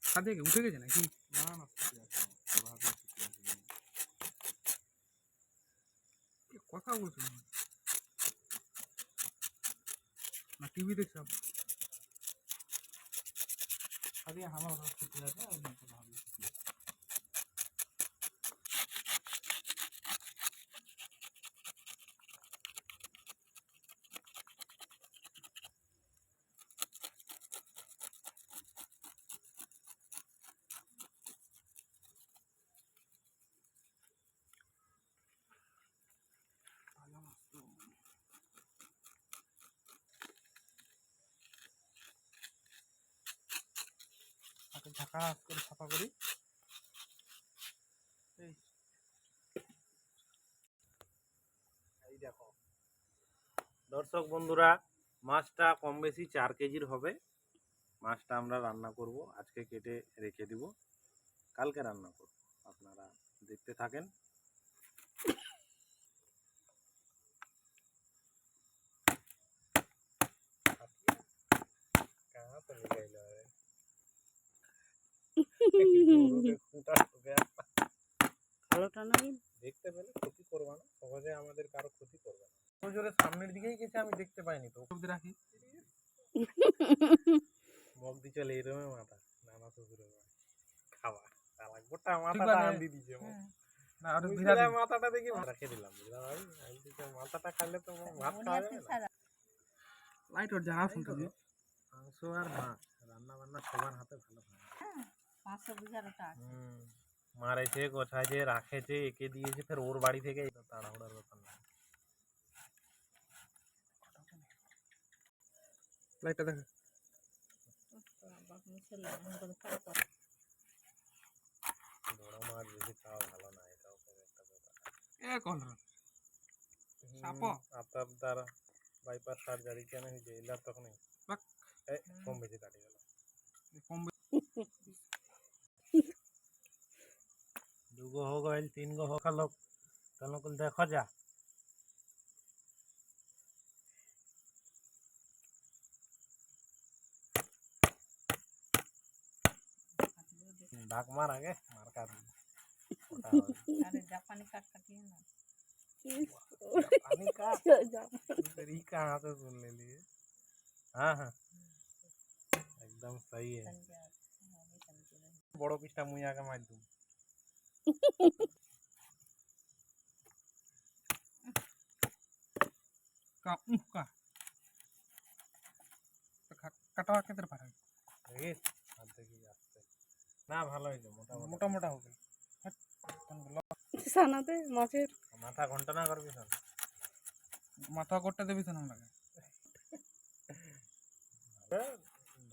ছাদে উঠে গেছে নাকি? না না কথা বলছো না টিভি দেখছ? আরে আমার ছুটি আছে আর ভাবি ঢাকা করে সাফা করি। এই দেখো দর্শক বন্ধুরা, মাছটা কম বেশি 4 কেজির হবে। মাছটা আমরা রান্না করব, আজকে কেটে রেখে দিব, কালকে রান্না করব। আপনারা দেখতে থাকেন। দেখতে পেলে ক্ষতি করবে না, সহজে আমাদের কারো ক্ষতি করবে না। জোরে সামনের দিকেই গেছে, আমি দেখতে পাইনি তো। রাখি মগ দি চলে এরমে মাথা নানা শ্বশুরের খাওয়া গোটা মাথাটা আন্দি দিছে। না আর ভিড়া মাথাটা দেখি রেখে দিলাম, বুঝলা ভাই? আমি তো মাথাটা খাইলে তো ভাত খাওয়া যাবে না। লাইট ওর জানা শুনতে দিও। মাংস আর মাছ রান্না বান্না সবার হাতে ভালো হয়। 500 বিঘার ওটা মারেছে, গোছাইছে, রাখেছে, একে দিয়েছে, ফের ওর বাড়ি থেকে তাড়াহুড়ার ব্যাপার না। লাইটটা দেখো। বড় মাছ বেশি খাওয়া ভালো না, এটাও একটা ব্যাপার। আপনার দ্বারা বাইপাস সার্জারি কেন হয়েছে এলার তখন কম বেশি কাটি গেল। দুগো हो गए, 3 गो हो खालो, चलो कुल देखो जा। डाक मार आगे मार काट अरे जापानी काट काटिए ना। जापानी काट तेरी कहाँ से सुन ले लिए? हाँ हाँ एकदम सही है। बड़ो पिस्टा मुई आगे मार दूँ। का কাটা কেটে পারে দেখিস হাত দেখি আসছে না, ভালো হয়েছে, মোটা মোটা হবে সানাতে মাছের মাথা ঘন্টা না করবি না, মাথা গোটা দেবি না লাগে।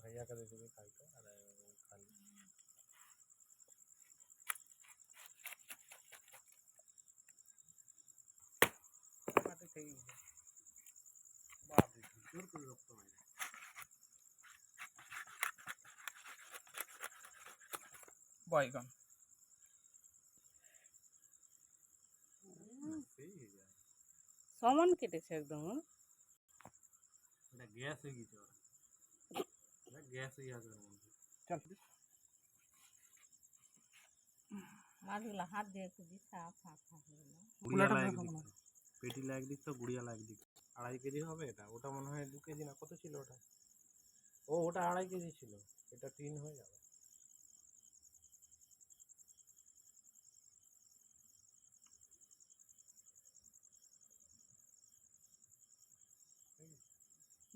भैया का देखो खाई तो अरे खाली बात है बाप रे जोर कोई रक्त भाई বাইগান সমান কেটেছে একদম। এটা গ্যাস হয়ে গেছে, এটা গ্যাস হয়ে যাবে চল মাছগুলো হাত দিয়ে একটু দিস পেটি লাগ দিক তো গুড়িয়া লাগ দিক। 2.5 কেজি হবে এটা, ওটা মনে হয় 2 কেজি না, কত ছিল ওটা? ও ওটা 2.5 কেজি ছিল, এটা 3 হয়ে যাবে।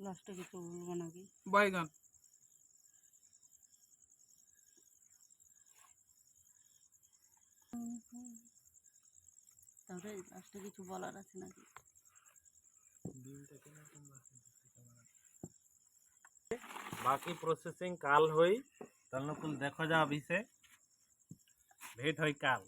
লাস্টে কিছু বলবো নাকি? বাইগান তাহলে লাস্টে কিছু বলার আছে নাকি? बाकी प्रोसेसिंग काल हुई, तल कुल देखो जा अभी से भेंट हुई काल।